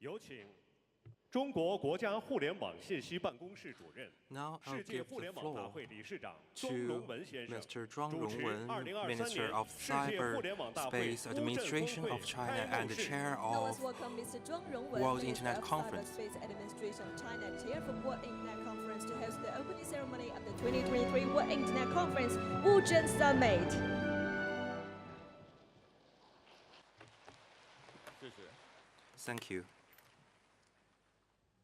有请中国国家互联网信息办公室主任、 Now I'll 世界 give 互联 the 网大 floor 会理事长 to 庄荣文先生 Mr. Zhang 主持 Rongwen, 2023 Minister 年 of 世界互联网大会 Cyberspace 乌镇峰 Administration 会 of China 开 and 幕 the 式。 Chair Now of let's welcome Mr. Zhang Rongwen, World Minister Internet of Conference. Cyberspace Administration of China, Chair for World Internet Conference, to host the opening ceremony of the 2023 World Internet Conference, Wuzhen Summit. 谢谢。 Thank you.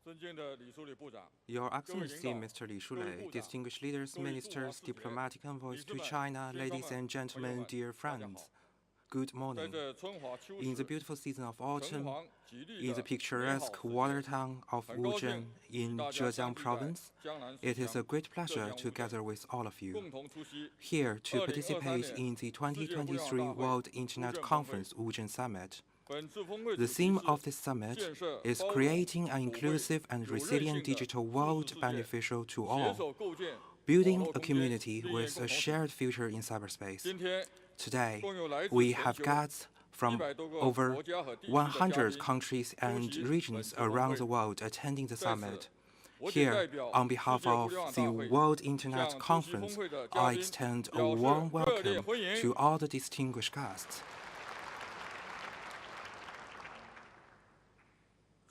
尊敬的李书理部长、 Your 各位领 Excellency 导、 Mr. Li 各位 Shulei, 部长、 distinguished leaders, 各位驻华 ministers, 使节、 diplomatic envoys 理事 to 们、 China, 先生 ladies 们、 and 朋友 gentlemen, 们 dear 大家好。 friends. Good 在 morning. 这春华秋 In the 实、 beautiful season of 橙 autumn, 黄吉利 in the 的美好 picturesque 时节， water town of 很高 Wuzhen 兴与 in 大家 Zhejiang 相聚在 province, 江南 it 石 is a 墙 great 浙 pleasure 江 to 乌镇， gather with all of you 共同出席 here to 2023 participate 年 in the 世界互联网大 2023 会 World 乌 Internet 镇峰会。 Conference Wuzhen Summit. 本次峰会 The 主题 theme 是 of this summit 建设 is 包容、 creating an 普惠、 inclusive and 有韧 resilient 性的 digital 数 world 字世界， beneficial to 携 all, 手构建网 building 络 a 空间， community 并 with 共 a 同体。 shared future in cyberspace. 今天 Today, 共有来自 we 全 have 球 guests from 100多个 over 国家和地区的嘉 100 宾 countries and 出席 regions 本次峰 around 会。 the world attending the 在此， summit. 我谨 Here, 代表 on 世 behalf 界互 of 联网 the 大会 World Internet 向出席峰 Conference, 会的嘉 I 宾 extend a 表示 warm 热烈 welcome 欢迎。 to all the distinguished guests.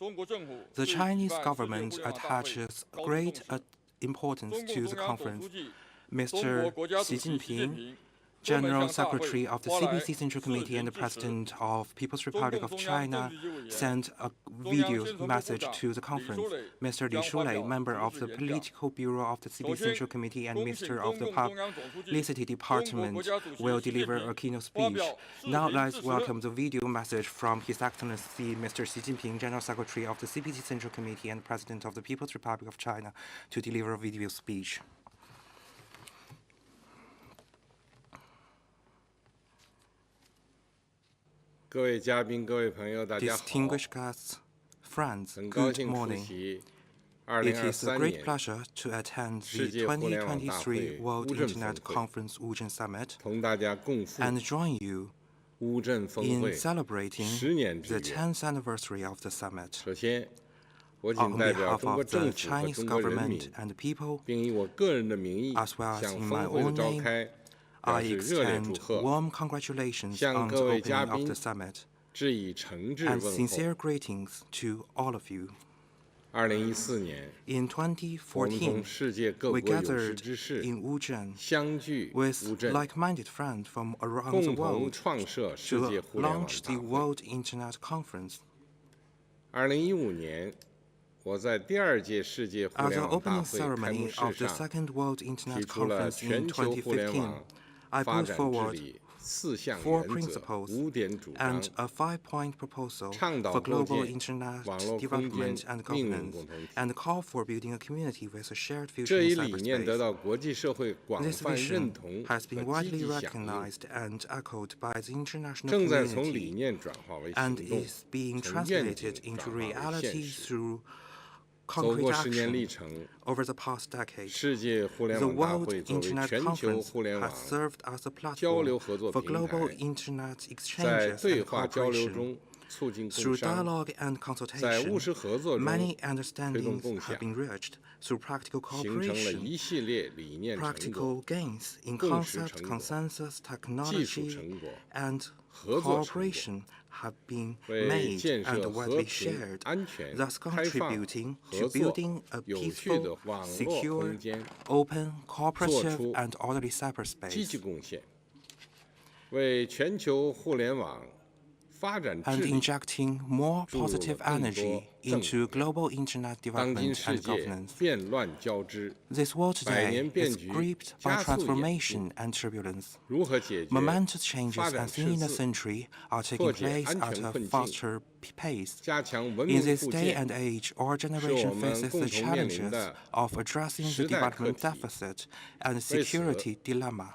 中国政府 The 对举 Chinese 办世界 government 互联网大会 attaches 高度 great 重视。 importance 中共 to 中 the 央总 conference. 书记、中国 Mr. 国家主 Xi 席习近 Jinping, 平专门 General 向大会 Secretary of the 发来 CBC Central 视 Committee and the 频支持。 President of People's 中 Republic 共 of 中央政 China 治局委员、 sent a 中央 video 宣传部部 message 长 to the 李 conference. 书磊 Mr. Li 将发 Shulei, 表 member 主 of 旨 the 演讲。 Political Bureau of the 首 CBC 先， Central Committee and 恭请 Minister 中 of the 共中央总书记、 Publicity 中国 Department 国家主席 will 习近 deliver 平 a keynote 发 speech. 表视 Now 频 let's 致辞。 welcome the video message from His Excellency Mr. Xi Jinping, General Secretary of the CBC Central Committee and President of the People's Republic of China, to deliver a video speech. 各位嘉宾、各位朋友，大家好！ Distinguished guests, friends, 很高 good 兴出 morning. 席 It is a 2023 great 年 pleasure to attend 世 the 界互联网大会 2023 World 乌镇 Internet 峰会， Conference Wuzhen Summit 同大家共赴 and join you 乌镇峰 in 会 celebrating 10年之 the 约。 10th anniversary of the summit. 首先，我 On 谨代表 behalf 中国 of the 政府和 Chinese 中国人 government 民， and the people, 并以我个人的名义 as well as 向 in 峰 my 会的 own 召 name, 开表 I 示热烈祝 extend 贺， warm congratulations 向 on the 各位嘉 opening of 宾 the summit 致以诚挚 and 问候。 sincere greetings to all of you. 2014年， In 我们从 2014, 世界各 we 国有识 gathered 之士 in Wuzhen 相聚 with 乌镇， like-minded friends from around 共 the 同 world 创设世 to 界互联网 launch 大 the 会。 World Internet Conference. 2015年，我在第二届世界互 At 联 the 网大 opening 会开幕 ceremony 式 of the 上， second World Internet 提出了 Conference in 全球互联 2015, 网 I 发 put 展治 forward 理4项 4原则、 principles 5点主张 and，a 5-point proposal 倡导 for 构 global 建 internet 网络空 development 间 and 命运 governance, 共同体。 and call for building a community with a shared future 这 in 一理念得 cyberspace. 到国际社会广 This 泛认 vision 同 has been 和积 widely 极响应， recognized and echoed by the international 正在从理 community 念转化为 and 行动， is being 从愿 translated 景 into 转化为现 reality 实。 through 走 concrete 过10年 action 历程， over the past decade. 世界互联 The 网大 World 会作为 Internet 全球 Conference 互联网 has served as a 交流 platform 合作 for 平 global 台， internet 在 exchanges 对 and 话交流 cooperation. 中促进共 Through 商， dialogue and 在 consultation, 务实合作中 many 推动 understandings 共 have 享， been reached. Through practical 形成了 cooperation, 一系列理念成果、 practical gains in 共识 concept, 成果、 consensus, 技术 technology, 成果、 and 合作成果， cooperation have been 为 made 建 and 设和 widely 平、 shared, 安全、 thus 开放、 contributing 合 to 作、 building a 有序的 peaceful, 网络 secure, 空间 open, 做 cooperative, 出 and orderly 积极 cyberspace, 贡献，为全球互联网发展治 and 理 injecting more 注入了 positive 更多 energy 正 into global internet 当今 development 世 and 界 governance. 变乱交织， This world 百 today 年变 is 局 gripped 加 by 速演进， transformation and turbulence. 如何解决 Momentous changes 发展 as seen in the 赤字， century are taking 破解 place 安 at 全 a 困境， faster pace. 加强文 In 明 this 互 day 鉴， and age, our 是 generation 我们 faces 共 the 同面临 challenges 的 of addressing the 时代课 development 题。 deficit and 为此， security dilemma,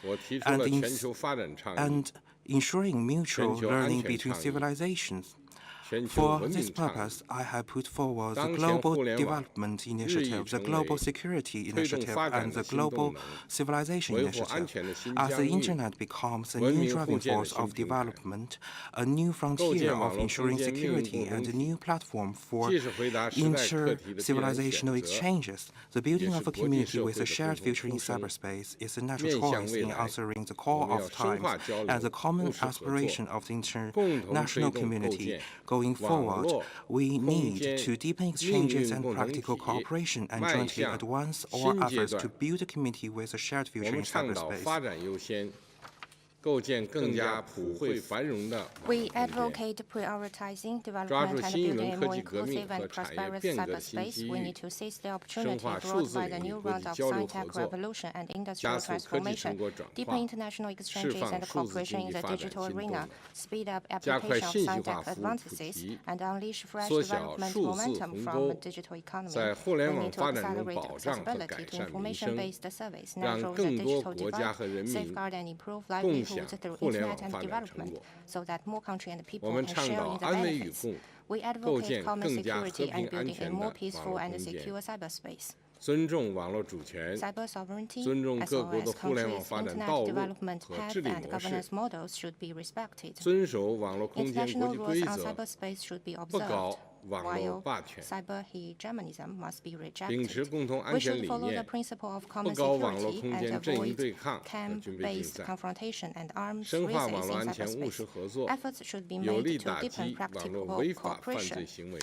我提出 and 了 in- 全球发展倡议， and ensuring mutual 全球安 learning 全 between 倡议， civilizations. 全球 For 文 this 明倡议 purpose, I have put forward the 当前 Global 互联网 Development 日益 Initiative, the 成 Global 为 Security 推动 Initiative, 发展 and 的 the 新动 Global 能， Civilization 维护安 Initiative. 全的新 As the 疆域， Internet becomes a 文 new 明互 driving 鉴的 force 新 of 平台， development, a new 构 frontier 建网 of 络空 ensuring 间命运 security, 共 and 同 a 体， new platform for 既是回答时代课题的必然选 inter-civilizational 择， exchanges. The building 也 of 是 a 国际 community 社 with 会 a 的 shared 共同 future in 出生。 cyberspace is a natural 面向 choice 未 in 来， answering the 我 call 们要 of 深 times 化交 and the 流， common 务实合作， aspiration of the 共同推 international 动构 community. 建 Going 网 forward, 络 we 空 need 间 to deepen 命 exchanges 运 and 共同 practical 体 cooperation and 迈 jointly 向 advance our 新阶 efforts 段 to。build a community with a shared 我 future 们 in 倡导 cyberspace. 发展优先，构建更加普惠繁荣的 We 网络空间， advocate prioritizing 抓住 development and 新一 building 轮 a 科 more 技革命 inclusive and 和产业 prosperous 变革的新 cyberspace. 机 We 遇， need to seize the 深 opportunity 化数 brought 字 by the 领域 new 国 round 际 of 交流合 sci-tech 作， revolution and 加 industrial 速科技成 transformation, 果转 deepen 化， international 释 exchanges 放 and 数字 cooperation 经 in 济 the 发展 digital 新动 arena, 能， speed up 加快 application of 信息化 sci-tech 服务普 advances, 及， and unleash fresh 缩小 development 数字 momentum 鸿 from 沟， digital economy. 在互 We 联网 need to 发展中 accelerate 保障和 accessibility 改 to 善民生， information-based service, 让 narrow the 更多 digital 国家 divide, 和人民 safeguard and improve 共享 livelihoods through 互联 internet 网 and 发展成 development, 果。 so that more country and 我 people 们 can 倡 share 导 in the 安危与 benefits. 共， We 构 advocate 建 common 更加和 security 平 and 安 building a 全 more 的网 peaceful 络 and 空间， secure cyberspace. 尊重网络主权， Cyber sovereignty, 尊重 as 各 well 国 as 的互联网 countries' 发展 internet 道路 development 和 path 治理 and 模式， governance models should be respected. 遵守网络空间国 International 际 rules 规 on 则， cyberspace should be 不搞 observed, 网络 while 霸权， cyber hegemonism must be 秉持 rejected. 共同安 We 全 should 理 follow the 念， principle of 不 common 搞网络 security 空 and 间阵营 avoid 对抗和军备竞 camp-based 赛， confrontation and arms 深化 races 网络 in 安全务实 cyberspace. 合作， Efforts should be 有 made 力 to 打 deepen 击网络 practical 违法犯 cooperation. 罪行为，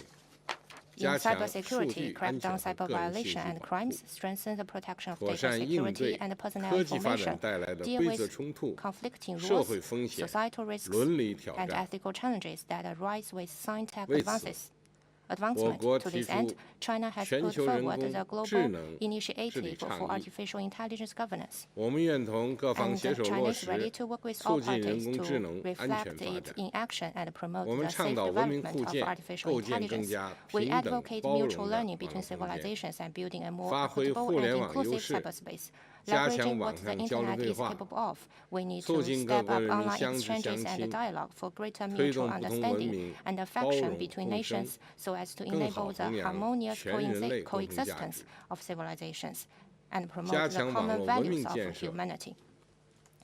In 加强数 cybersecurity, 据安 crack 全 down 和 cyber 个人信息 violation and 保护， crimes, strengthen the protection of 妥 data 善应 security 对 and personal 科技发展 information, 带来的 deal 规则 with 冲突、 conflicting 社会 rules, 风险、 societal risks, 伦理挑 and 战。 ethical challenges that arise with sci-tech 为此， advancement. 我国 To 提 this end, 出 China has 全 put 球人 forward 工 the 智 global 能治理 initiative 倡 for 议， artificial intelligence governance. 我们愿同各方 And 携手 China 落 is ready 实， to work with 促 all 进人 parties 工智 to 能安全 reflect 发 it 展。 in action and promote 我们 the 倡 safe 导文明 development 互 of 鉴， artificial 构建更 intelligence. 加 We 平等 advocate 包容 mutual 的 learning 网络 between 空间， civilizations and building a more 发挥 equitable 互 and 联网优 inclusive 势， cyberspace. 加强 Leveraging 网 what the 上交流 internet 对 is 话， capable of, we need 促 to 进各 step 国 up 人民 online 相知相 exchanges and 亲， dialogue for greater 推 mutual 动不同文 understanding 明 and 包 affection 容 between 共生， nations so as to 更好 enable the 弘扬 harmonious 全人类共同价 coexistence 值， of civilizations and 加 promote the 强网 common 络文 values 明 of 建设， humanity.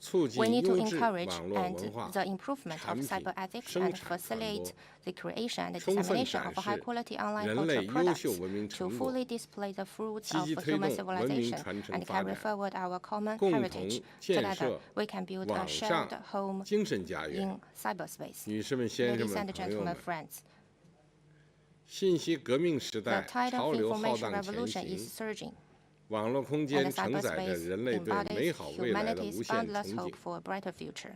促 We 进 need to 优质 encourage 网络 and 文化 the improvement 产 of 品 cyber ethics 生 and 产传 facilitate 播， the creation and 充分 dissemination 展 of high 示 quality online 人 cultural 类优 products 秀文明 to 成果， fully display the fruits 积 of 极推 human 动文明 civilization 传承 and 发 carry 展， forward our common 共同 heritage. 建 Together, 设 we can build a 网 shared 上 home 精神家园。 in cyberspace. 女士们、先生 Ladies 们、 and 朋友 gentlemen, 们， friends, 信息革命时 the 代 tide 潮 of 流浩 information 荡前 revolution 行， is surging, 网络空 and 间 the 承载着 cyberspace 人类对美 embodies 好未来的 humanity's 无限 boundless 憧 hope 憬。 for a brighter future.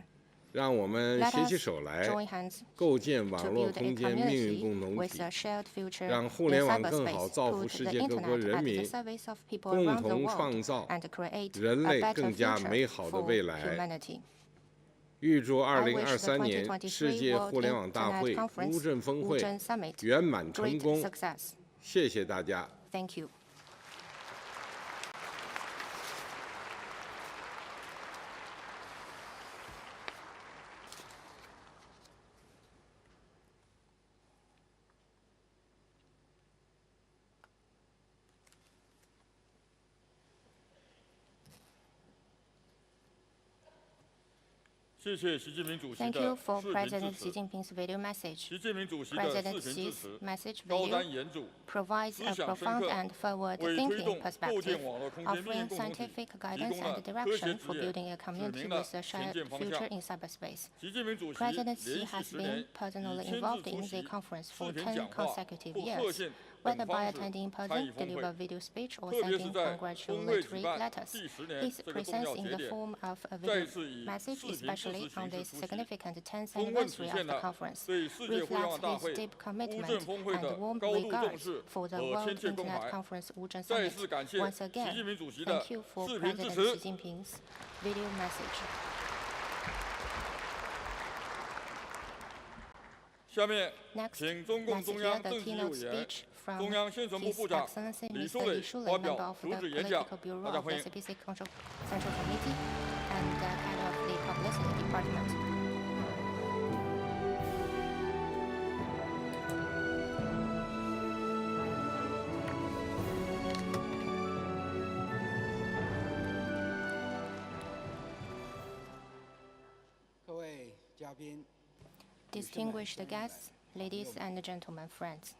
让我们 Let 携起 us 手来， join hands 构建 to 网络 build a 空间命运 community 共同 with 体， a shared future 让 in 互联网更好 cyberspace, 造福 put 世 the 界各国 internet 人 at the 民， service of people 共 around the 同 world 创造 and create 人 a 类 better 更加 future 美好的 for 未来。 humanity. 预祝 I wish the 2023年世 2023界 World 互联网大 Internet 会 Conference 乌镇峰会 Wuzhen Summit 圆满成 great 功。 success. 谢谢大家。 Thank you. Thank you for President Xi Jinping's video message. President Xi's message video provides a profound and forward-thinking perspective, offering scientific guidance and direction for building a community with a shared future in cyberspace. President Xi has been personally involved in the conference for 10 consecutive years, whether by attending in person, deliver video speech, or sending congratulatory letters. His presence in the form of a video message, especially on this significant 10th anniversary of the conference, reflects his deep commitment and warm regards for the World Internet Conference Wuzhen Summit. Once again, thank you for President Xi Jinping's video message. Next, let's hear the keynote speech from His Excellency Mr. Li Shulin, member of the Political Bureau of the CPC Central Committee and head of the Publicity Department. Distinguished guests, ladies and gentlemen, friends,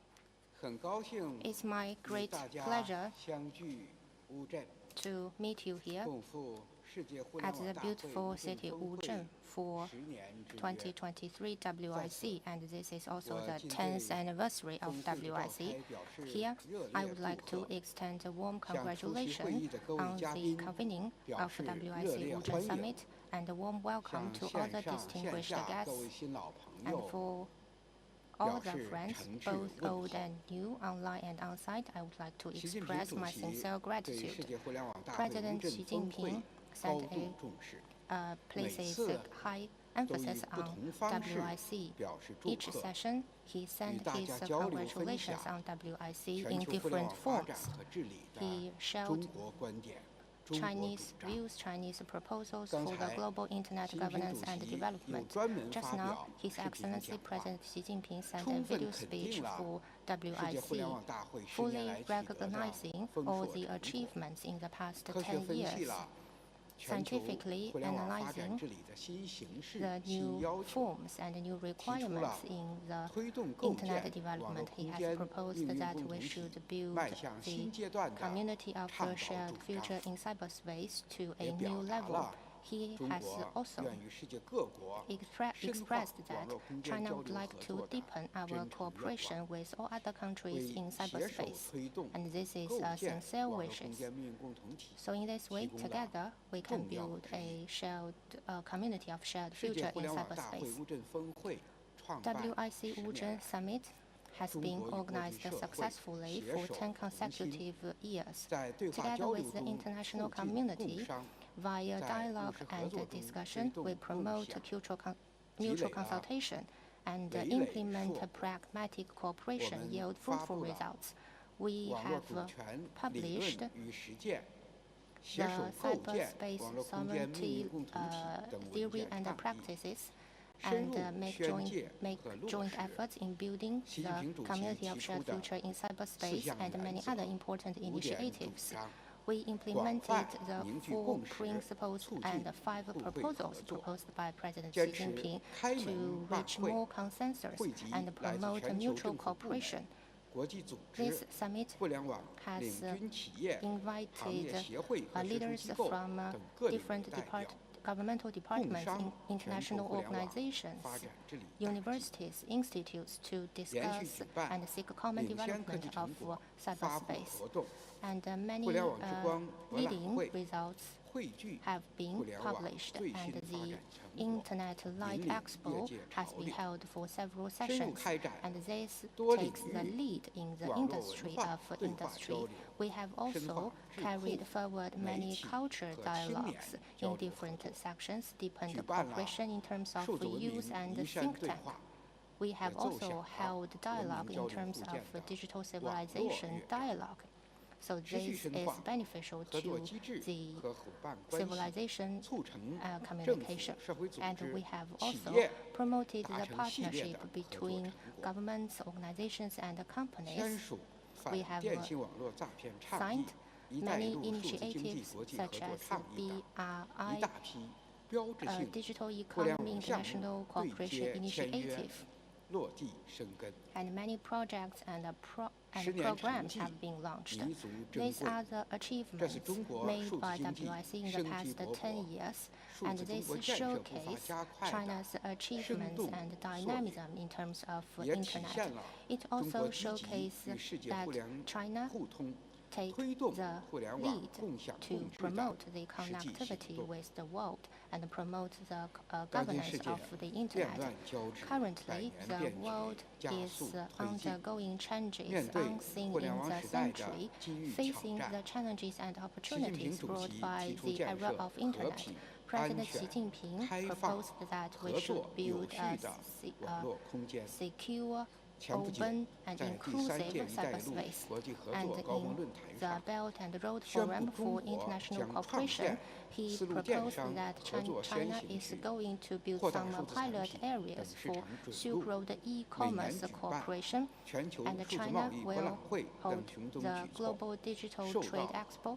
it's my great pleasure to meet you here at the beautiful city Wuzhen for 2023 WIC, and this is also the 10th anniversary of WIC. Here, I would like to extend a warm congratulations on the convening of WIC Wuzhen Summit and a warm welcome to all the distinguished guests. And for all the friends, both old and new, online and on-site, I would like to express my sincere gratitude. President Xi Jinping places a high emphasis on WIC. Each session, he sent his congratulations on WIC in different forms. He shared Chinese views, Chinese proposals for the global internet governance and development. Just now, His Excellency President Xi Jinping sent a video speech for WIC, fully recognizing all the achievements in the past 10 years, scientifically analyzing the new forms and new requirements in the internet development. He has proposed that we should build the community of the shared future in cyberspace to a new level. He has also expressed that China would like to deepen our cooperation with all other countries in cyberspace, and this is a sincere wish. So in this way, together, we can build a shared community of shared future in cyberspace. WIC Wuzhen Summit has been organized successfully for 10 consecutive years. Together with the international community, via dialogue and discussion, we promote mutual consultation and implement pragmatic cooperation yield fruitful results. We have published the cyberspace sovereignty theory and practices, and make joint efforts in building the community of shared future in cyberspace and many other important initiatives. We implemented the 4 principles and 5 proposals proposed by President Xi Jinping to reach more consensus and promote mutual cooperation. This summit has invited leaders from different governmental departments in international organizations, universities, institutes to discuss and seek common development of cyberspace. And many leading results have been published, and the Internet Light Expo has been held for several sessions, and this takes the lead in the industry of industry. We have also carried forward many cultural dialogues in different sections, deepened cooperation in terms of use and think tank. We have also held dialogue in terms of digital civilization dialogue. So this is beneficial to the civilization communication. And we have also promoted the partnership between governments, organizations, and companies. We have signed many initiatives such as BRI, Digital Economy International Cooperation Initiative, and many projects and programs have been launched. These are the achievements made by WIC in the past 10 years, and this showcases China's achievements and dynamism in terms of Internet. It also showcases that China take the lead to promote the connectivity with the world and promote the governance of the Internet. Currently, the world is undergoing changes unseen in the century, facing the challenges and opportunities brought by the era of Internet. President Xi Jinping proposed that we should build a secure, open and inclusive cyberspace. And in the Belt and Road Forum for International Cooperation, he proposed that China is going to build some pilot areas for Silk Road e-commerce cooperation, and China will hold the Global Digital Trade Expo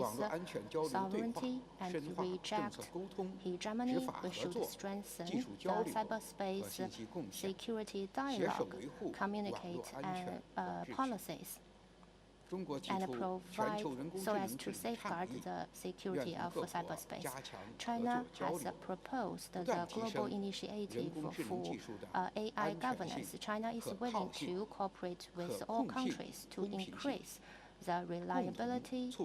sovereignty and reject hegemony. We should strengthen the cyberspace security dialogue, communicate and policies. and provide so as to safeguard the security of cyberspace. China has proposed the global initiative for AI governance. China is willing to cooperate with all countries to increase the reliability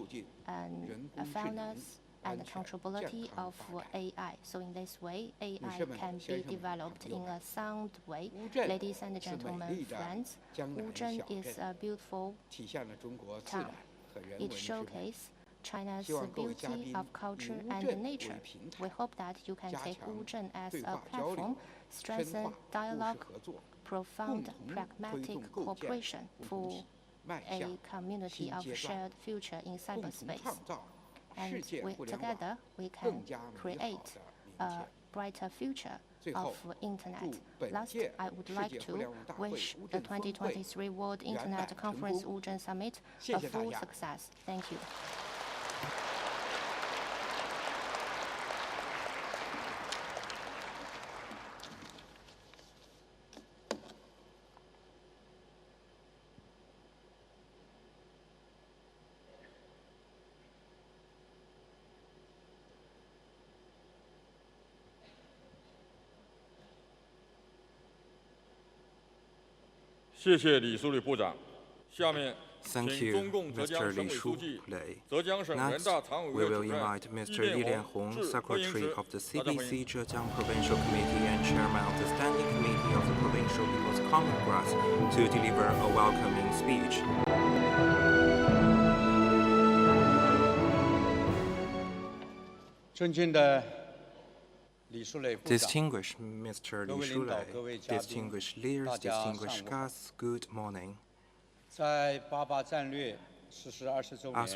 and fairness and accountability of AI. So in this way, AI can be developed in a sound way. Ladies and gentlemen, friends, Wuzhen is a beautiful town. It showcases China's beauty of culture and nature. We hope that you can take Wuzhen as a platform, strengthen dialogue, profound pragmatic cooperation for a community of shared future in cyberspace. And together we can create a brighter future of Internet. Last, I would like to wish the 2023 World Internet Conference Wuzhen Summit a full success. Thank you.谢谢李书理部长。下面， Thank 请 you, 中共浙江 Mr. 省 Li 委书记、 Shulei. 浙江省人 Next, 大常委 we 会 will 主任 invite 易 Mr. Li 烈 Lianhong, 致欢迎 Secretary 时， of the 大家欢迎。 CPC Zhejiang Provincial Committee and Chairman of the Standing Committee of the Provincial People's Congress, to deliver a welcoming speech. Distinguished Mr. Li Shulei, distinguished leaders, distinguished guests, good morning. As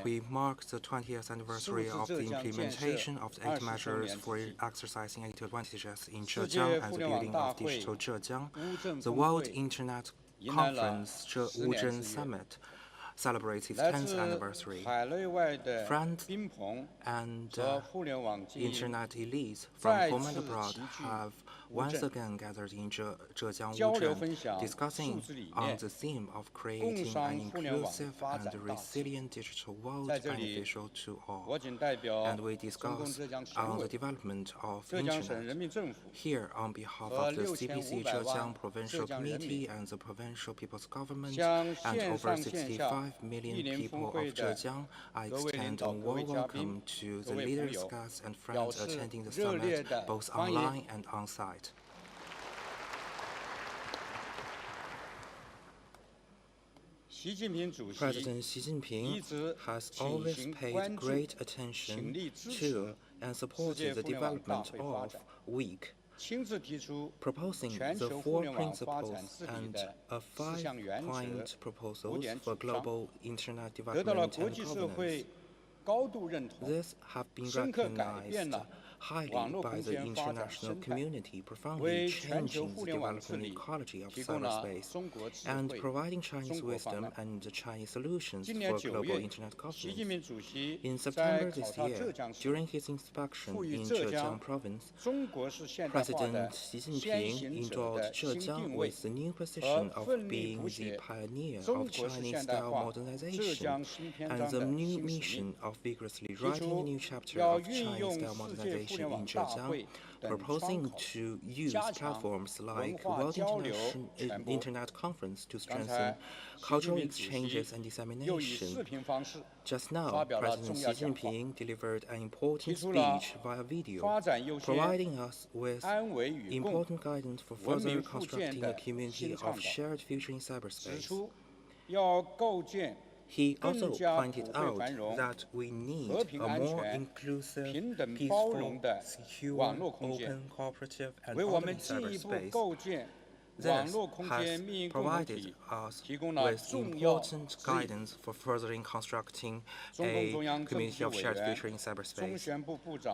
we mark the 20th anniversary of the implementation of the 8 measures for exercising 8 advantages in Zhejiang and the building of digital Zhejiang, the World Internet Conference Wuzhen Summit celebrates its 10th anniversary. Friends and Internet elites from home and abroad have once again gathered in Zhejiang Wuzhen, discussing on the theme of creating an inclusive and resilient digital world beneficial to all. And we discuss on the development of Internet. Here, on behalf of the CPC Zhejiang Provincial Committee and the Provincial People's Government and over 65 million people of Zhejiang, I extend a warm welcome to the leaders, guests, and friends attending the summit, both online and on-site. President Xi Jinping has always paid great attention to and supported the development of WEEC, proposing the 4 principles and a 5-point proposals for global internet development and governance. These have been recognized highly by the international community, profoundly changing the development ecology of cyberspace and providing Chinese wisdom and Chinese solutions for global internet governance. In September this year, during his inspection in Zhejiang province, President Xi Jinping endowed Zhejiang with the new position of being the pioneer of Chinese-style modernization and the new mission of vigorously writing a new chapter of Chinese-style modernization in Zhejiang, proposing to use platforms like World Internet Conference to strengthen cultural exchanges and dissemination. Just now, President Xi Jinping delivered an important speech via video, providing us with important guidance for further constructing a community of shared future in cyberspace. He also pointed out that we need a more inclusive, peaceful, secure, open, cooperative, and orderly cyberspace. This has provided us with important guidance for furthering constructing a community of shared future in cyberspace.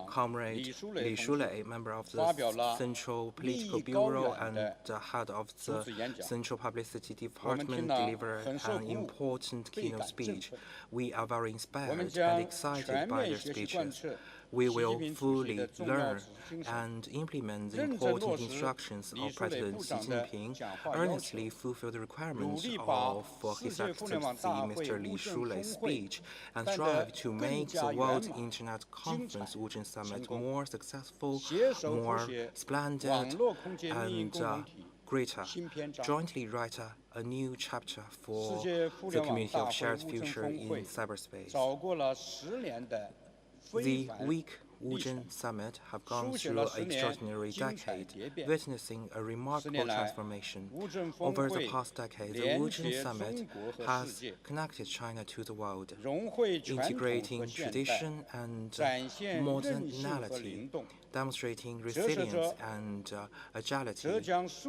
Comrade Li Shulei, member of the Central Political Bureau and the head of the Central Publicity Department, delivered an important keynote speech. We are very inspired and excited by their speeches. we will fully learn and implement the important instructions of President Xi Jinping, earnestly fulfill the requirements of His Excellency Mr. Li Shulei's speech, and strive to make the World Internet Conference Wuzhen Summit more successful, more splendid, and greater, jointly write a new chapter for the community of shared future in cyberspace. The weak Wuzhen Summit have gone through an extraordinary decade, witnessing a remarkable transformation. Over the past decade, the Wuzhen Summit has connected China to the world, integrating tradition and modernity, demonstrating resilience and agility.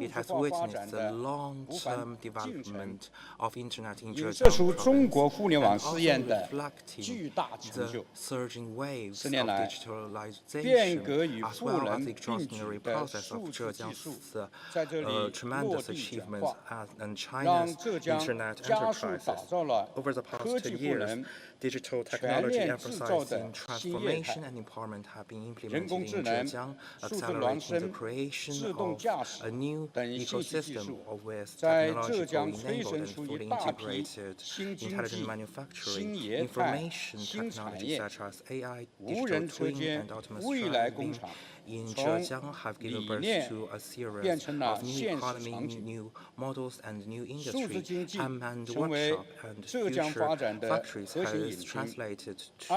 It has witnessed the long-term development of Internet in Zhejiang province and also reflecting the surging waves of digitalization, as well as the extraordinary process of Zhejiang's tremendous achievements and China's Internet enterprises. Over the past 2 years, digital technology emphasizing transformation and empowerment have been implemented in Zhejiang, accelerating the creation of a new ecosystem with technologically enabled and fully integrated intelligent manufacturing, information technology such as AI, digital twin, and autonomous driving in Zhejiang have given birth to a series of new economy, new models, and new industry. Unmanned workshop and future factories has translated to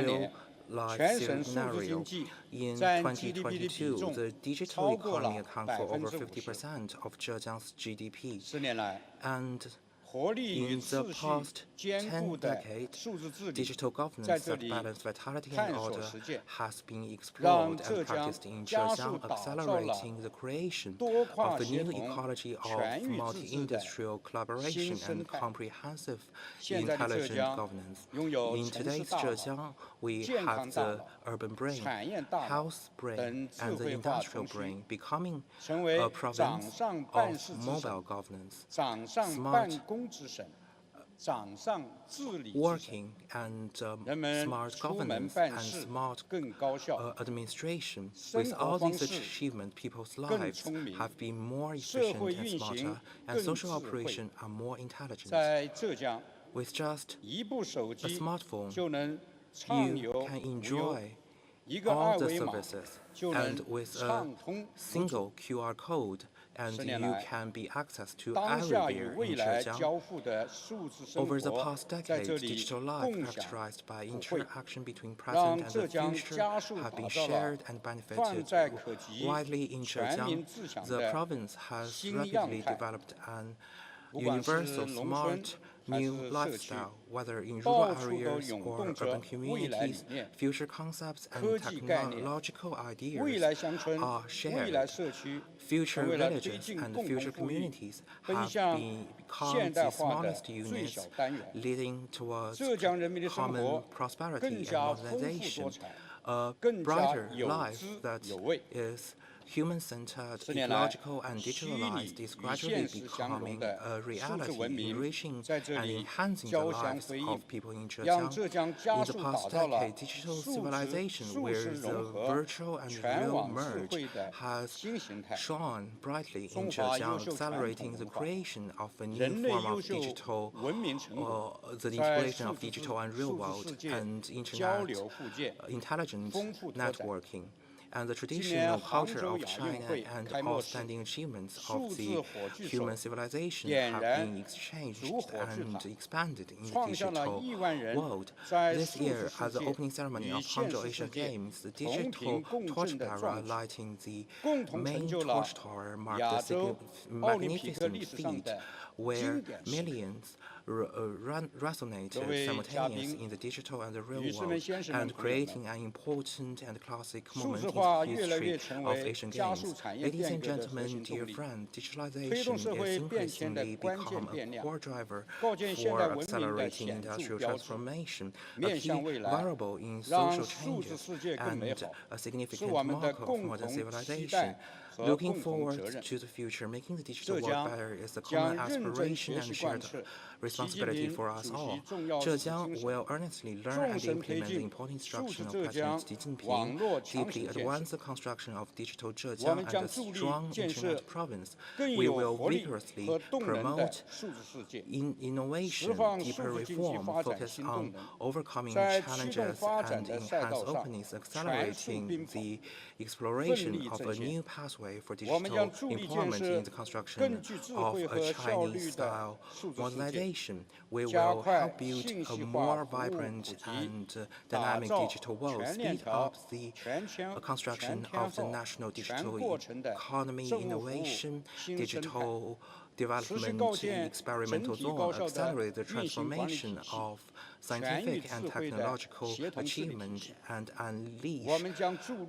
real life scenario. In 2022, the digital economy accounts for over 50% of Zhejiang's GDP. And in the past 10 decades, digital governance that balance vitality and order has been explored and practiced in Zhejiang, accelerating the creation of the new ecology of multi-industrial collaboration and comprehensive intelligent governance. In today's Zhejiang, we have the urban brain, health brain, and the industrial brain becoming a province of mobile governance, smart working and smart governance and smart administration. With all these achievements, people's lives have been more efficient and smarter, and social operations are more intelligent. With just a smartphone, you can enjoy all the services, and with a single QR code, and you can be accessed to everywhere in Zhejiang. Over the past decade, digital life characterized by interaction between present and the future have been shared and benefited widely in Zhejiang. The province has rapidly developed an universal smart new lifestyle, whether in rural areas or urban communities. Future concepts and technological ideas are shared. Future villages and future communities have become the smallest units, leading towards common prosperity and modernization. A brighter life that is human-centered, ecological, and digitalized is gradually becoming a reality, enriching and enhancing the lives of people in Zhejiang. In the past decade, digital civilization, where the virtual and real merge, has shone brightly in Zhejiang, accelerating the creation of a new form of digital, the integration of digital and real world, and internet intelligent networking. And the traditional culture of China and outstanding achievements of the human civilization have been exchanged and expanded in the digital world. This year, at the opening ceremony of Hangzhou Asian Games, the digital torchbearer lighting the main torch tower marked a magnificent feat where millions resonated simultaneously in the digital and the real world, and creating an important and classic moment in the history of Asian Games. Ladies and gentlemen, dear friends, digitalization is increasingly become a core driver for accelerating industrial transformation, a key variable in social changes, and a significant marker of modern civilization. Looking forward to the future, making the digital world better is a common aspiration and shared responsibility for us all. Zhejiang will earnestly learn and implement the important instruction of President Xi Jinping, deeply advance the construction of digital Zhejiang and a strong internet province. We will vigorously promote innovation, deeper reform, focus on overcoming challenges and enhance openness, accelerating the exploration of a new pathway for digital empowerment in the construction of a Chinese-style modernization. We will help build a more vibrant and dynamic digital world, speed up the construction of the national digital economy, innovation, digital development experimental zone, accelerate the transformation of scientific and technological achievement, and unleash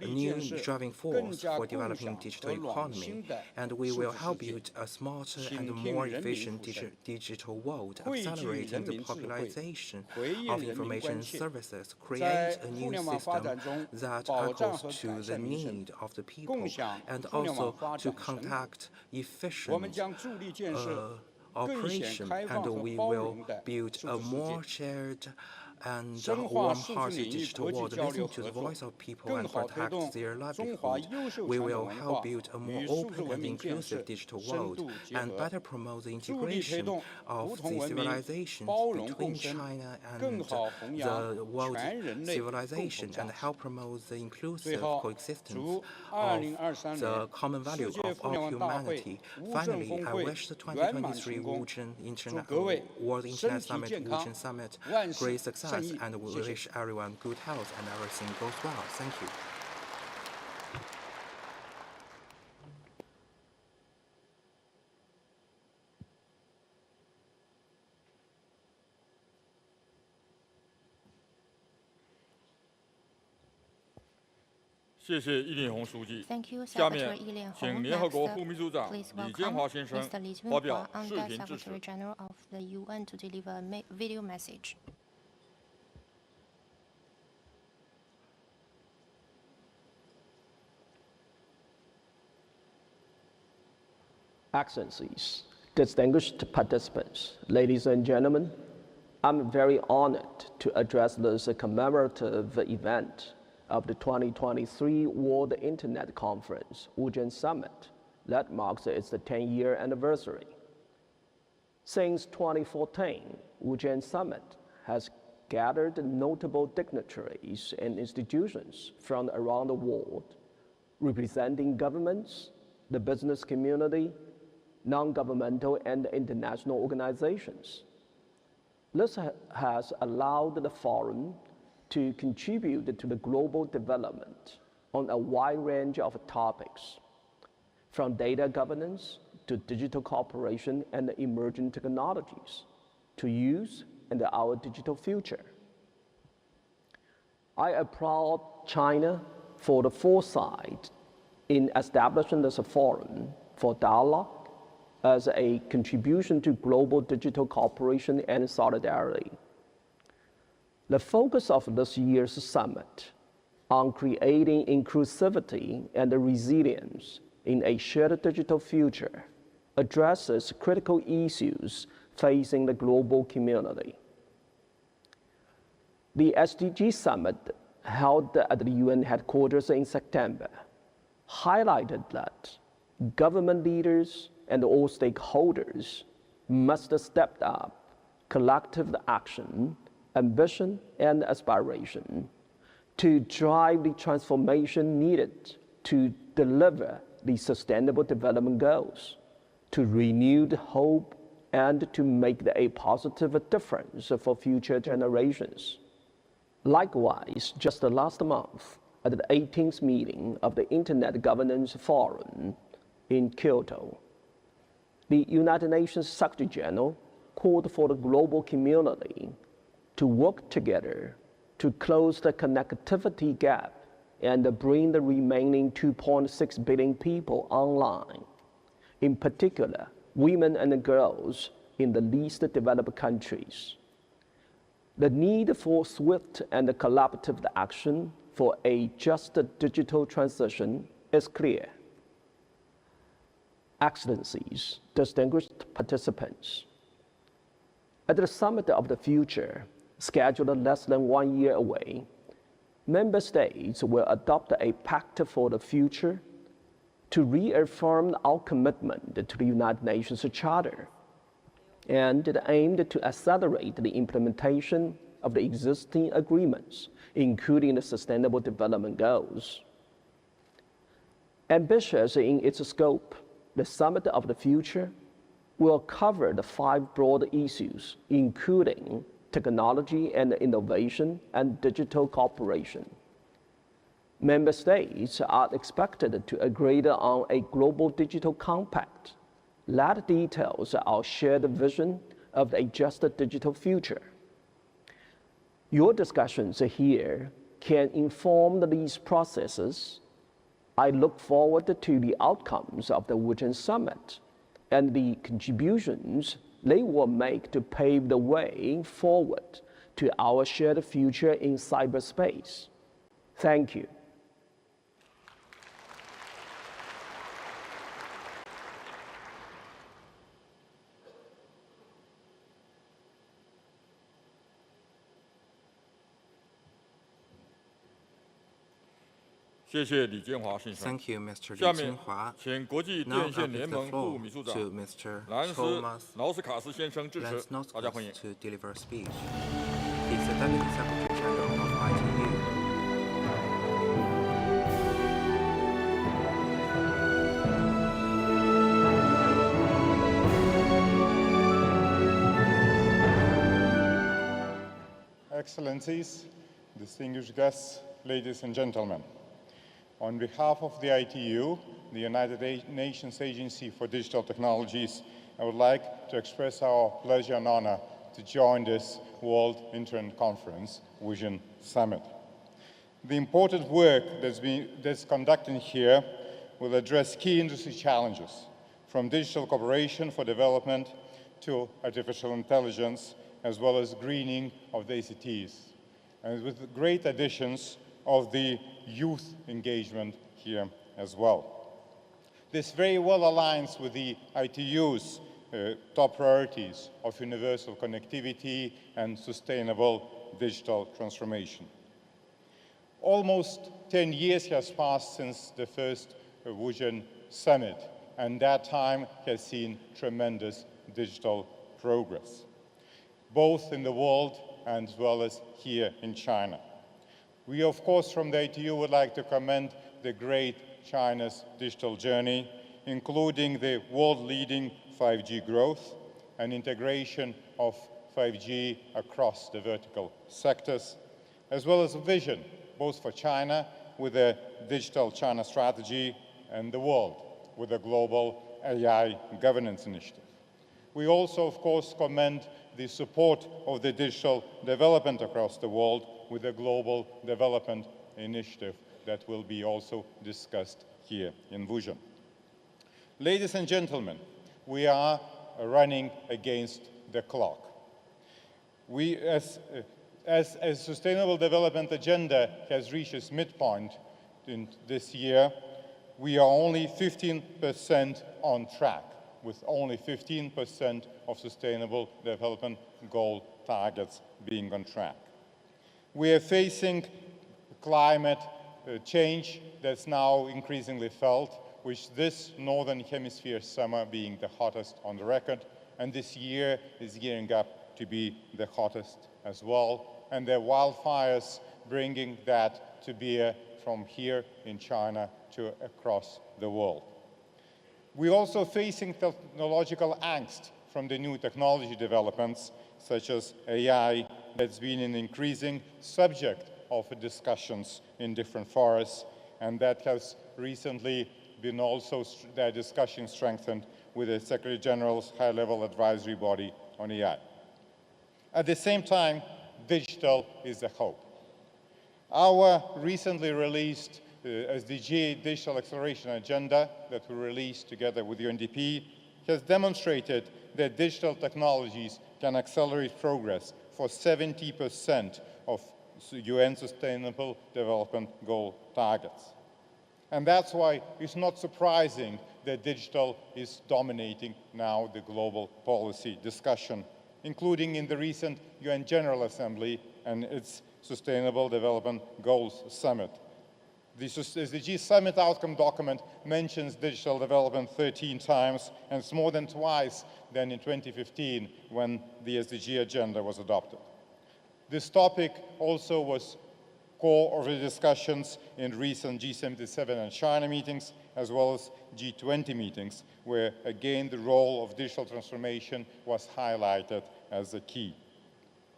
a new driving force for developing digital economy. And we will help build a smarter and more efficient digital world, accelerating the popularization of information services, create a new system that echoes to the need of the people, and also to conduct efficient operation, and we will build a more shared and warm-hearted digital world, listen to the voice of people and protect their livelihood. We will help build a more open and inclusive digital world and better promote the integration of the civilizations between China and the world civilization, and help promote the inclusive coexistence of the common values of all humanity. Finally, I wish the 2023 World Internet Summit, Wuzhen Summit, great success, and we wish everyone good health and everything goes well. Thank you. 谢谢易立红书记。 Thank you, 下面 Secretary Yi Lianhong. 请联合国 Next, 副秘书长 please 李建 welcome 华先生 Mr. Li 发 Jianhua, 表视 Under 频致辞 Secretary。 General of the UN, to deliver a video message. Excellencies, distinguished participants, ladies and gentlemen, I'm very honored to address this commemorative event of the 2023 World Internet Conference, Wuzhen Summit, that marks its 10-year anniversary. Since 2014, Wuzhen Summit has gathered notable dignitaries and institutions from around the world, representing governments, the business community, non-governmental and international organizations. This has allowed the forum to contribute to the global development on a wide range of topics, from data governance to digital cooperation and emerging technologies, to youth and our digital future. I applaud China for the foresight in establishing this forum for dialogue as a contribution to global digital cooperation and solidarity. The focus of this year's summit on creating inclusivity and resilience in a shared digital future addresses critical issues facing the global community. The SDG Summit, held at the UN headquarters in September, highlighted that government leaders and all stakeholders must step up collective action, ambition, and aspiration to drive the transformation needed to deliver the Sustainable Development Goals, to renew the hope, and to make a positive difference for future generations. Likewise, just last month, at the 18th meeting of the Internet Governance Forum in Kyoto, the United Nations Secretary General called for the global community to work together to close the connectivity gap and bring the remaining 2.6 billion people online, in particular, women and girls in the least developed countries. The need for swift and collaborative action for a just digital transition is clear. Excellencies, distinguished participants. At the Summit of the Future, scheduled less than 1 year away, member states will adopt a Pact for the Future to reaffirm our commitment to the United Nations Charter, and it aimed to accelerate the implementation of the existing agreements, including the Sustainable Development Goals. Ambitious in its scope, the Summit of the Future will cover the 5 broad issues, including technology and innovation and digital cooperation. Member states are expected to agree on a global digital compact that details our shared vision of a just digital future. Your discussions here can inform these processes. I look forward to the outcomes of the Wuzhen Summit and the contributions they will make to pave the way forward to our shared future in cyberspace. Thank you. Thank you, Mr. Li Jinhua. Now I give the floor to Mr. Thomas Lansnowskis to deliver a speech. He's the Deputy Secretary General of ITU. Excellencies, distinguished guests, ladies and gentlemen. On behalf of the ITU, the United Nations Agency for Digital Technologies, I would like to express our pleasure and honor to join this World Internet Conference, Wuzhen Summit. The important work that's conducted here will address key industry challenges, from digital cooperation for development to artificial intelligence, as well as greening of the ICTs, and with great additions of the youth engagement here as well. This very well aligns with the ITU's top priorities of universal connectivity and sustainable digital transformation. Almost 10 years has passed since the first Wuzhen Summit, and that time has seen tremendous digital progress, both in the world and as well as here in China. We, of course, from the ITU would like to commend the great China's digital journey, including the world-leading 5G growth and integration of 5G across the vertical sectors, as well as a vision both for China with a digital China strategy and the world with a global AI governance initiative. We also, of course, commend the support of the digital development across the world with a global development initiative that will be also discussed here in Wuzhen. Ladies and gentlemen, we are running against the clock. We, as a Sustainable Development Agenda has reached its midpoint in this year, we are only 15% on track, with only 15% of Sustainable Development Goal targets being on track. We are facing climate change that's now increasingly felt, which this Northern Hemisphere summer being the hottest on the record, and this year is gearing up to be the hottest as well, and the wildfires bringing that to bear from here in China to across the world. We're also facing technological angst from the new technology developments, such as AI, that's been an increasing subject of discussions in different forums, and that has recently been also that discussion strengthened with the Secretary General's high-level advisory body on AI. At the same time, digital is the hope. Our recently released SDG Digital Acceleration Agenda that we released together with UNDP has demonstrated that digital technologies can accelerate progress for 70% of UN Sustainable Development Goal targets. And that's why it's not surprising that digital is dominating now the global policy discussion, including in the recent UN General Assembly and its Sustainable Development Goals Summit. The SDG Summit Outcome document mentions digital development 13 times, and it's more than twice than in 2015 when the SDG agenda was adopted. This topic also was core of the discussions in recent G77 and China meetings, as well as G20 meetings, where again the role of digital transformation was highlighted as a key.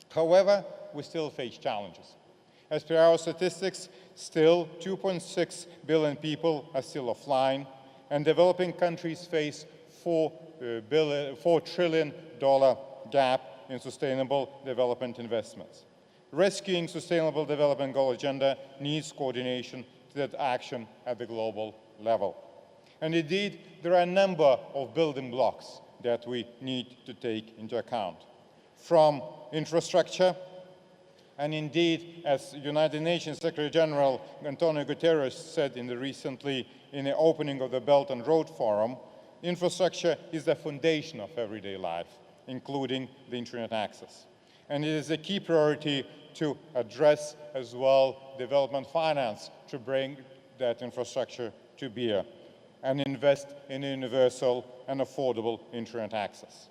However, we still face challenges. As per our statistics, still 2.6 billion people are still offline, and developing countries face $4 trillion gap in sustainable development investments. Rescuing Sustainable Development Goal agenda needs coordination to that action at the global level. And indeed, there are a number of building blocks that we need to take into account. From infrastructure, and indeed, as United Nations Secretary General Antonio Guterres said recently in the opening of the Belt and Road Forum, infrastructure is the foundation of everyday life, including the internet access. And it is a key priority to address as well development finance to bring that infrastructure to bear and invest in universal and affordable internet access.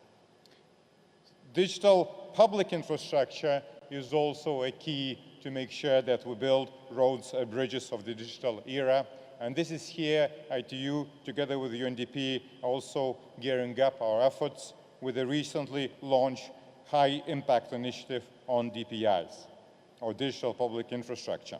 Digital public infrastructure is also a key to make sure that we build roads and bridges of the digital era. And this is here, ITU, together with the UNDP, also gearing up our efforts with a recently launched high-impact initiative on DPIs, or digital public infrastructure.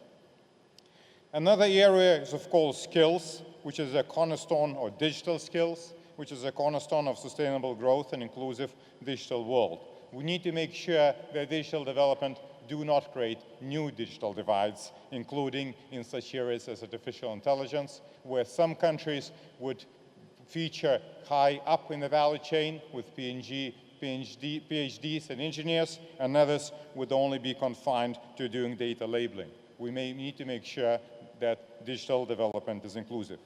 Another area is, of course, skills, which is a cornerstone, or digital skills, which is a cornerstone of sustainable growth and inclusive digital world. We need to make sure that digital development do not create new digital divides, including in such areas as artificial intelligence, where some countries would feature high up in the value chain with PhDs and engineers, and others would only be confined to doing data labeling. We may need to make sure that digital development is inclusive.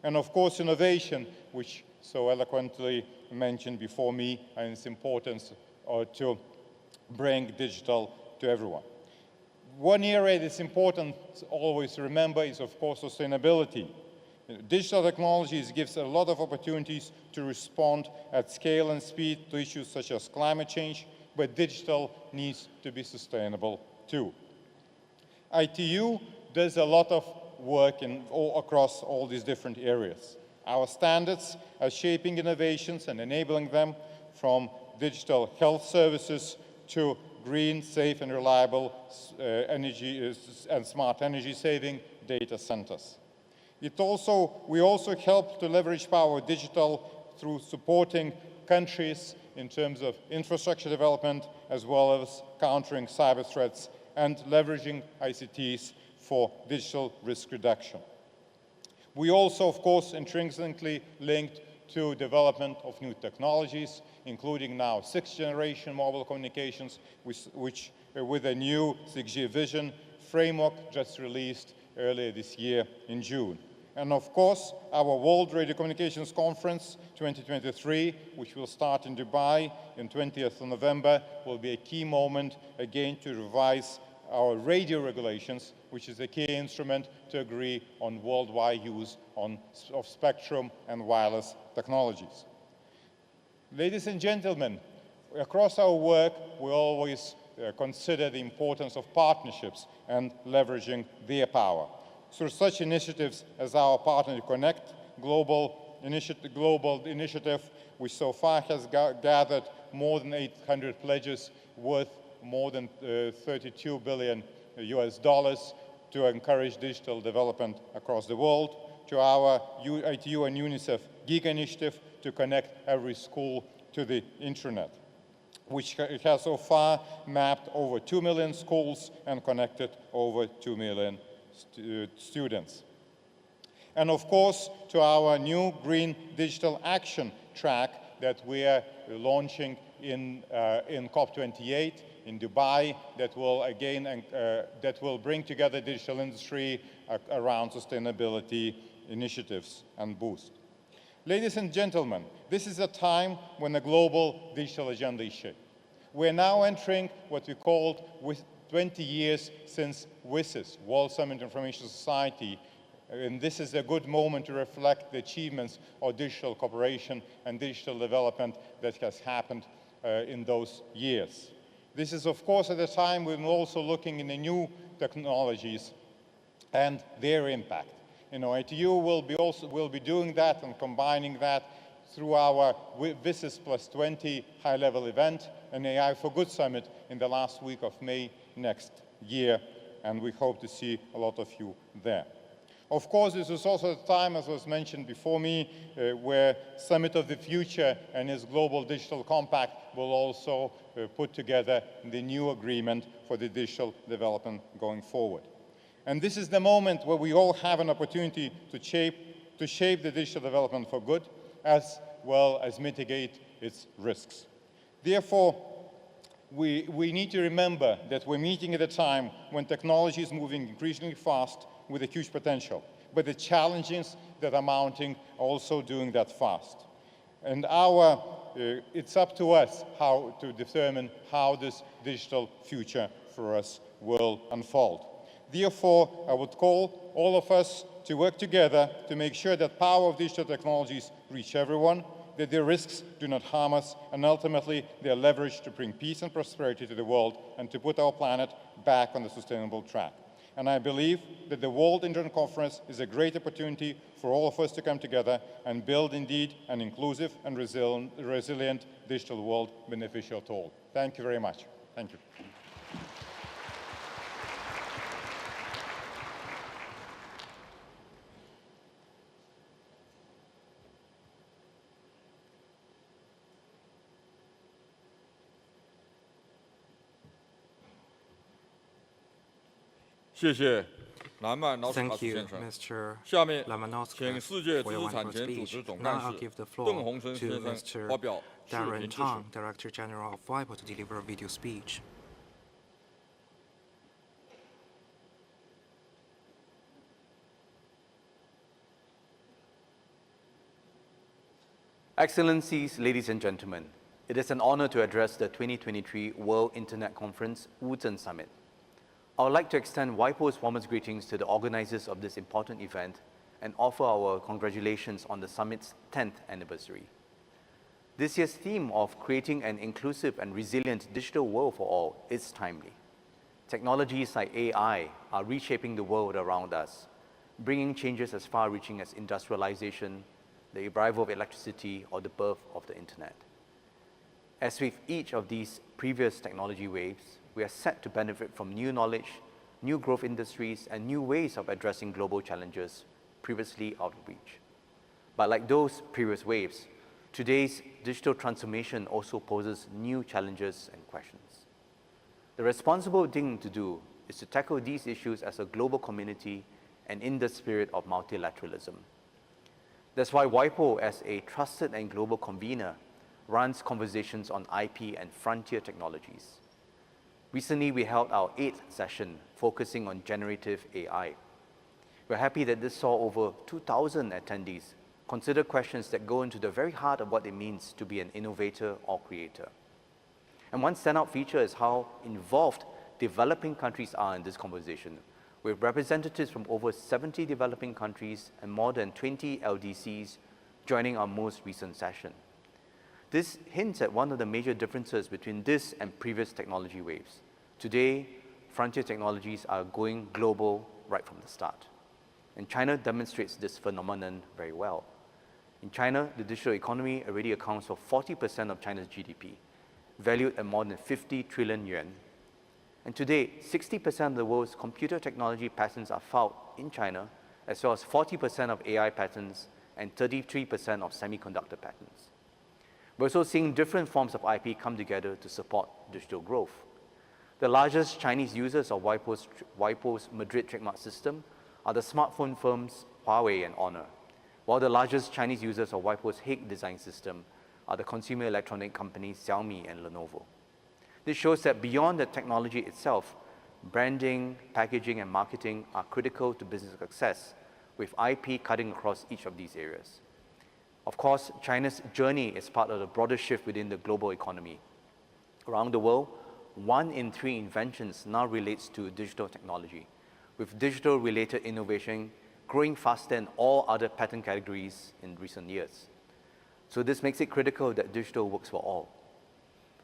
And of course, innovation, which so eloquently mentioned before me, and its importance to bring digital to everyone. One area that's important to always remember is, of course, sustainability. Digital technologies gives a lot of opportunities to respond at scale and speed to issues such as climate change, but digital needs to be sustainable too. ITU does a lot of work across all these different areas. Our standards are shaping innovations and enabling them, from digital health services to green, safe, and reliable energy and smart energy saving data centers. We also help to leverage power digital through supporting countries in terms of infrastructure development, as well as countering cyber threats and leveraging ICTs for digital risk reduction. We also, of course, intrinsically linked to development of new technologies, including now 6th generation mobile communications, which with a new 6G vision framework just released earlier this year in June. And of course, our World Radio Communications Conference 2023, which will start in Dubai on 20th of November, will be a key moment again to revise our radio regulations, which is a key instrument to agree on worldwide use of spectrum and wireless technologies. Ladies and gentlemen, across our work, we always consider the importance of partnerships and leveraging their power. Through such initiatives as our Partner to Connect global initiative, which so far has gathered more than 800 pledges worth more than $32 billion to encourage digital development across the world, to our ITU and UNICEF GIGA initiative to connect every school to the internet, which has so far mapped over 2 million schools and connected over 2 million students. And of course, to our new Green Digital Action track that we are launching in COP28 in Dubai, that will bring together digital industry around sustainability initiatives and boost. Ladies and gentlemen, this is a time when the global digital agenda is shaped. We're now entering what we called with 20 years since WSIS, World Summit Information Society, and this is a good moment to reflect the achievements of digital cooperation and digital development that has happened in those years. This is, of course, at a time when we're also looking in the new technologies and their impact. You know, ITU will be doing that and combining that through our WSIS Plus 20 high-level event and AI for Good Summit in the last week of May next year, and we hope to see a lot of you there. Of course, this is also the time, as was mentioned before me, where Summit of the Future and its Global Digital Compact will also put together the new agreement for the digital development going forward. And this is the moment where we all have an opportunity to shape the digital development for good, as well as mitigate its risks. Therefore, we need to remember that we're meeting at a time when technology is moving increasingly fast with a huge potential, but the challenges that are mounting are also doing that fast. And it's up to us how to determine how this digital future for us will unfold. Therefore, I would call all of us to work together to make sure that power of digital technologies reach everyone, that their risks do not harm us, and ultimately they are leveraged to bring peace and prosperity to the world and to put our planet back on the sustainable track. And I believe that the World Internet Conference is a great opportunity for all of us to come together and build indeed an inclusive and resilient digital world beneficial to all. Thank you very much. Thank you.谢谢南曼劳斯卡 Thank 斯 you, 先生。 Mr. 下面 Lamanouskas, 请世界知 for your 识产 wonderful 权组 speech. 织总 Now 干 I'll 事 give the 邓 floor 洪森 to 先生 Mr. 发表视 Darren 频致辞。 Tang, Director General of WIPO, to deliver a video speech. Excellencies, ladies and gentlemen, it is an honor to address the 2023 World Internet Conference Wuzhen Summit. I would like to extend WIPO's warmest greetings to the organizers of this important event and offer our congratulations on the summit's 10th anniversary. This year's theme of creating an inclusive and resilient digital world for all is timely. Technologies like AI are reshaping the world around us, bringing changes as far-reaching as industrialization, the arrival of electricity, or the birth of the internet. As with each of these previous technology waves, we are set to benefit from new knowledge, new growth industries, and new ways of addressing global challenges previously out of reach. But like those previous waves, today's digital transformation also poses new challenges and questions. The responsible thing to do is to tackle these issues as a global community and in the spirit of multilateralism. That's why WIPO, as a trusted and global convener, runs conversations on IP and frontier technologies. Recently, we held our 8th session focusing on generative AI. We're happy that this saw over 2,000 attendees consider questions that go into the very heart of what it means to be an innovator or creator. And one standout feature is how involved developing countries are in this conversation, with representatives from over 70 developing countries and more than 20 LDCs joining our most recent session. This hints at one of the major differences between this and previous technology waves. Today, frontier technologies are going global right from the start. And China demonstrates this phenomenon very well. In China, the digital economy already accounts for 40% of China's GDP, valued at more than 50 trillion yuan. And today, 60% of the world's computer technology patents are filed in China, as well as 40% of AI patents and 33% of semiconductor patents. We're also seeing different forms of IP come together to support digital growth. The largest Chinese users of WIPO's Madrid trademark system are the smartphone firms Huawei and Honor, while the largest Chinese users of WIPO's Hague design system are the consumer electronic companies Xiaomi and Lenovo. This shows that beyond the technology itself, branding, packaging, and marketing are critical to business success, with IP cutting across each of these areas. Of course, China's journey is part of the broader shift within the global economy. Around the world, 1 in 3 inventions now relates to digital technology, with digital-related innovation growing faster than all other patent categories in recent years. So this makes it critical that digital works for all.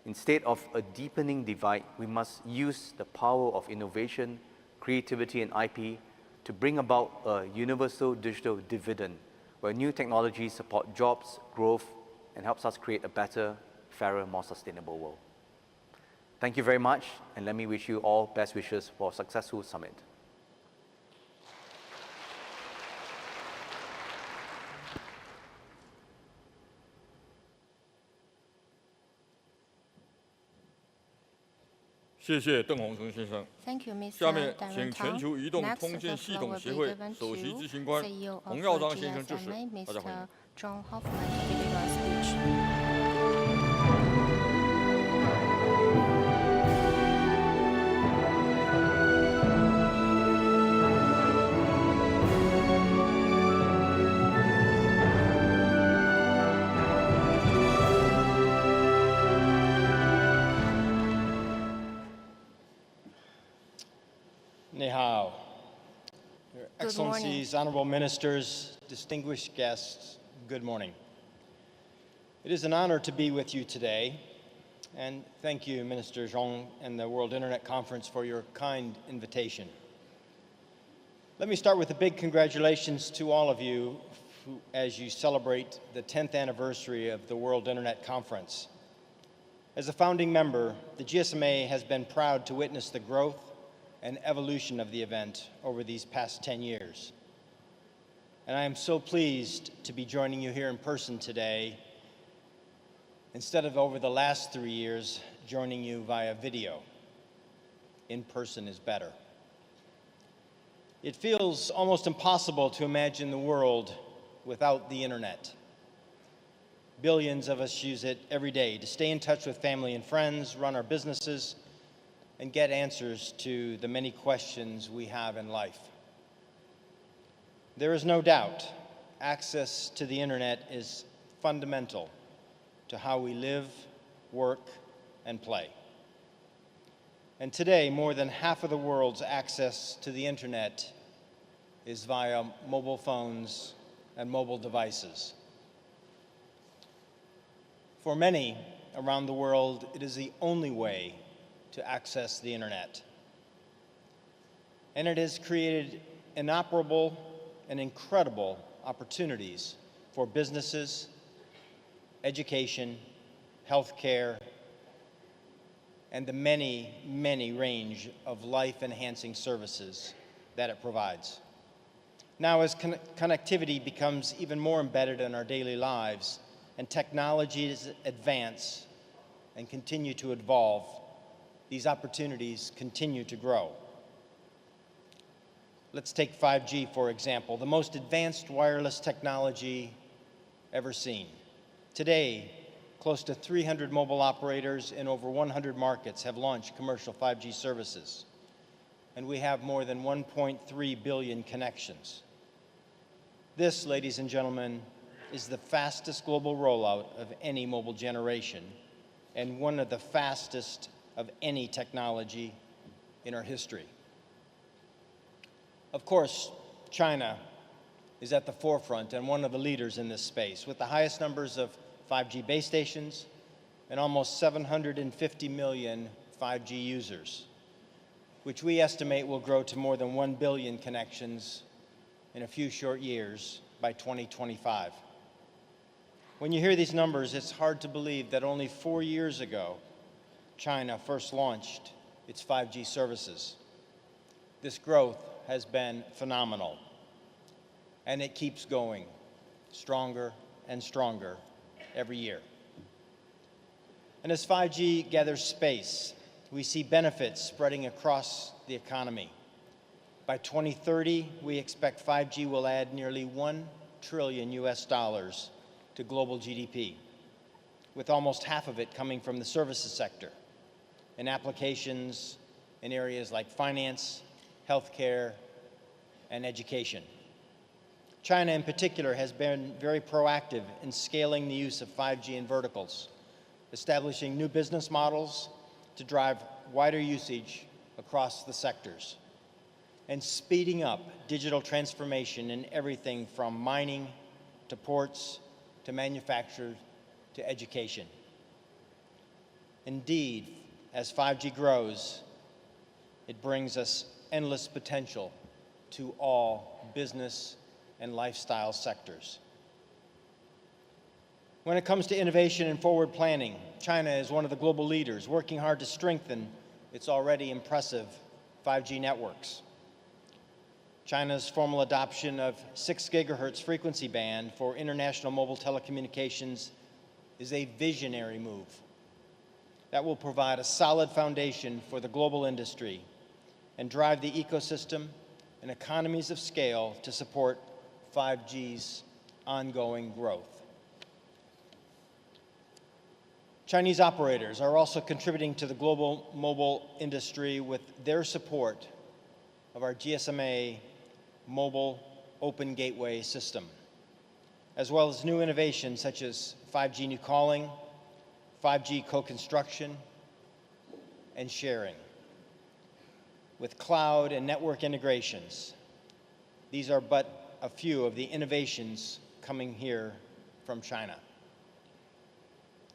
Instead of a deepening divide, we must use the power of innovation, creativity, and IP to bring about a universal digital dividend, where new technologies support jobs, growth, and helps us create a better, fairer, more sustainable world. Thank you very much, and let me wish you all best wishes for a successful summit. Thank you, Mr. 下面 Darren 请全 Tang. 球移动 Next, 通 the 信系 floor 统 will 协 be 会 given 首席 to 执行官 CEO of 洪耀章先生致辞， GSMA, 大家欢迎。 Mr. John Hoffman, to deliver a speech. 你好, Your Excellencies, Honorable Ministers, distinguished guests, good morning. It is an honor to be with you today, and thank you, Minister Zhong and the World Internet Conference for your kind invitation. Let me start with a big congratulations to all of you as you celebrate the 10th anniversary of the World Internet Conference. As a founding member, the GSMA has been proud to witness the growth and evolution of the event over these past 10 years. And I am so pleased to be joining you here in person today, instead of over the last 3 years, joining you via video. In person is better. It feels almost impossible to imagine the world without the internet. Billions of us use it every day to stay in touch with family and friends, run our businesses, and get answers to the many questions we have in life. There is no doubt access to the internet is fundamental to how we live, work, and play. And today, more than half of the world's access to the internet is via mobile phones and mobile devices. For many around the world, it is the only way to access the internet. And it has created inoperable and incredible opportunities for businesses, education, healthcare, and the many, many range of life-enhancing services that it provides. Now, as connectivity becomes even more embedded in our daily lives and technologies advance and continue to evolve, these opportunities continue to grow. Let's take 5G, for example, the most advanced wireless technology ever seen. Today, close to 300 mobile operators in over 100 markets have launched commercial 5G services, and we have more than 1.3 billion connections. This, ladies and gentlemen, is the fastest global rollout of any mobile generation and one of the fastest of any technology in our history. Of course, China is at the forefront and one of the leaders in this space, with the highest numbers of 5G base stations and almost 750 million 5G users, which we estimate will grow to more than 1 billion connections in a few short years by 2025. When you hear these numbers, it's hard to believe that only 4 years ago, China first launched its 5G services. This growth has been phenomenal, and it keeps going stronger and stronger every year. And as 5G gathers space, we see benefits spreading across the economy. By 2030, we expect 5G will add nearly $1 trillion to global GDP, with almost half of it coming from the services sector and applications in areas like finance, healthcare, and education. China in particular has been very proactive in scaling the use of 5G in verticals, establishing new business models to drive wider usage across the sectors, and speeding up digital transformation in everything from mining to ports to manufacture to education. Indeed, as 5G grows, it brings us endless potential to all business and lifestyle sectors. When it comes to innovation and forward planning, China is one of the global leaders, working hard to strengthen its already impressive 5G networks. China's formal adoption of 6 gigahertz frequency band for international mobile telecommunications is a visionary move that will provide a solid foundation for the global industry and drive the ecosystem and economies of scale to support 5G's ongoing growth. Chinese operators are also contributing to the global mobile industry with their support of our GSMA mobile open gateway system, as well as new innovations such as 5G new calling, 5G co-construction, and sharing. With cloud and network integrations, these are but a few of the innovations coming here from China.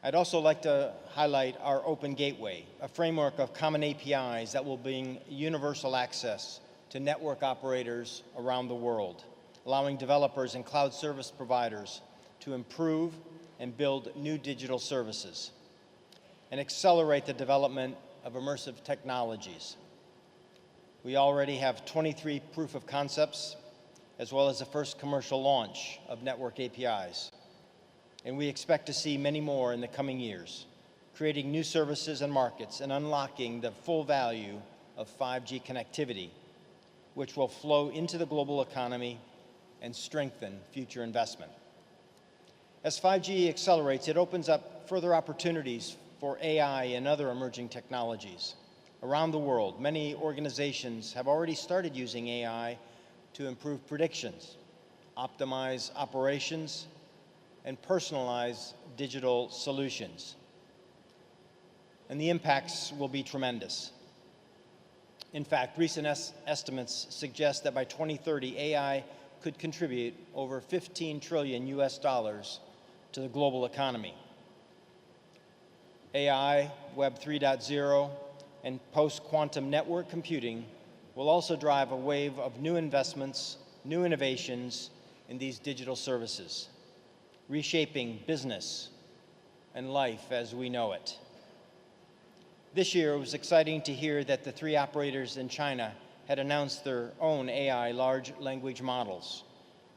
I'd also like to highlight our Open Gateway, a framework of common APIs that will bring universal access to network operators around the world, allowing developers and cloud service providers to improve and build new digital services and accelerate the development of immersive technologies. We already have 23 proof of concepts, as well as the first commercial launch of network APIs. And we expect to see many more in the coming years, creating new services and markets and unlocking the full value of 5G connectivity, which will flow into the global economy and strengthen future investment. As 5G accelerates, it opens up further opportunities for AI and other emerging technologies. Around the world, many organizations have already started using AI to improve predictions, optimize operations, and personalize digital solutions. And the impacts will be tremendous. In fact, recent estimates suggest that by 2030, AI could contribute over $15 trillion to the global economy. AI, Web 3.0, and post-quantum network computing will also drive a wave of new investments, new innovations in these digital services, reshaping business and life as we know it. This year, it was exciting to hear that the 3 operators in China had announced their own AI large language models,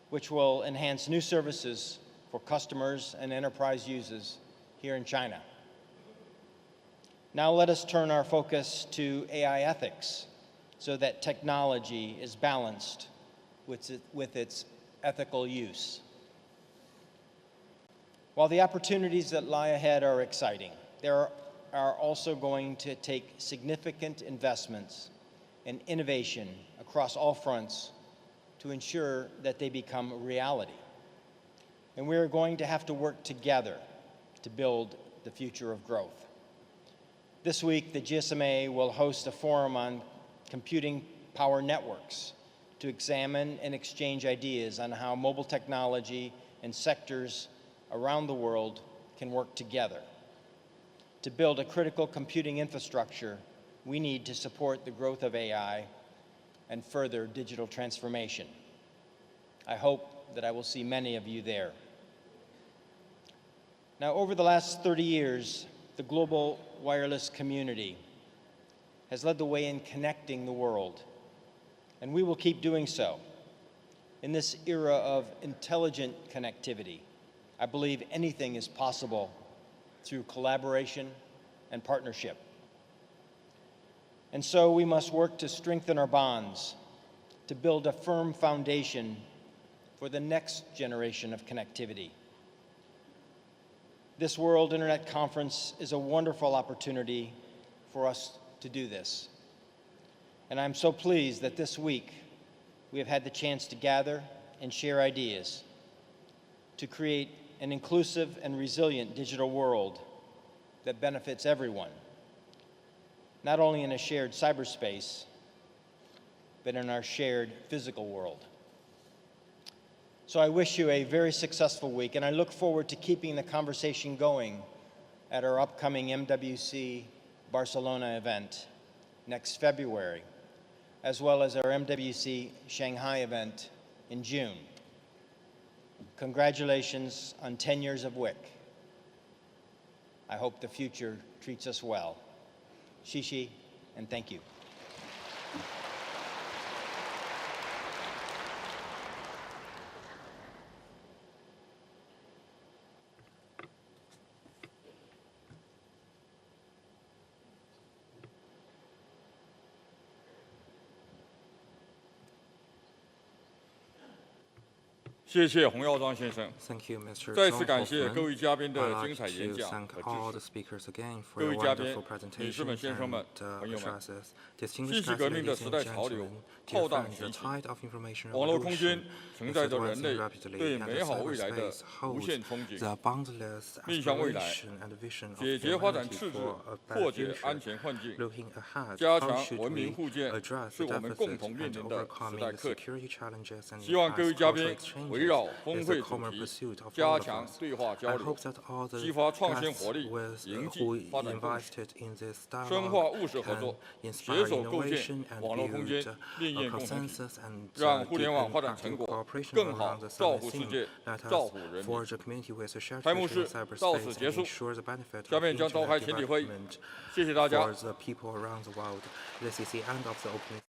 which will enhance new services for customers and enterprise users here in China. Now let us turn our focus to AI ethics so that technology is balanced with its ethical use. While the opportunities that lie ahead are exciting, there are also going to take significant investments and innovation across all fronts to ensure that they become a reality. And we are going to have to work together to build the future of growth. This week, the GSMA will host a forum on computing power networks to examine and exchange ideas on how mobile technology and sectors around the world can work together. To build a critical computing infrastructure, we need to support the growth of AI and further digital transformation. I hope that I will see many of you there. Now, over the last 30 years, the global wireless community has led the way in connecting the world, and we will keep doing so. In this era of intelligent connectivity, I believe anything is possible through collaboration and partnership. And so we must work to strengthen our bonds, to build a firm foundation for the next generation of connectivity. This World Internet Conference is a wonderful opportunity for us to do this. And I'm so pleased that this week we have had the chance to gather and share ideas to create an inclusive and resilient digital world that benefits everyone, not only in a shared cyberspace, but in our shared physical world. So I wish you a very successful week, and I look forward to keeping the conversation going at our upcoming MWC Barcelona event next February, as well as our MWC Shanghai event in June. Congratulations on 10 years of WIC. I hope the future treats us well. Xi, and thank you.谢谢洪耀章先生。 Thank you, Mr. 再次感谢各位嘉宾的 I'd 精 like 彩演 to 讲 thank 和 all 支 the 持。 speakers again for 各 your 位嘉宾 wonderful 女士们、先生们、 presentations 朋友 and 们， addresses. 信 Distinguished 息 guests, 革命的 ladies 时 and 代潮流 gentlemen, 浩 dear 荡 friends, 席 the 起， tide of information 网络空间 revolution 承 is 载着人 advancing 类 rapidly, 对 and 美 the 好未来的 cyberspace 无 holds 限憧憬。 the boundless 面向未来， aspiration and vision of 解决发展 humanity 赤字， for a 破 better 解安 future. 全困境， Looking ahead, 加 how 强 should 文明 we 互鉴， address 是 the 我们共 deficit 同面 and 临的时 overcoming 代 the 课题。 security challenges and 希望各位 advance 嘉 cultural 宾 exchanges 围绕 is 峰 the 会主 common 题， pursuit of all 加 of 强 us. 对话交 I 流， hope that all the 激发创新 guests 活力， with 凝聚 who 发展共识， invited in this 深化 dialogue 务实合作， can 携 inspire 手构建 innovation and 网络空间 build 链 a 业共同体， consensus and 让互联网 deepen 发展成 practical 果 cooperation 更好 around the 造 summit 福世 theme. 界， Let 造 us 福人民。 forge a community with a shared 开幕 vision 式 of 到此 cyberspace 结 and 束， ensure the benefit 下 of 面将召开 internet 全体会议， development 谢谢大家。 for the people around the world. This is the end of the opening.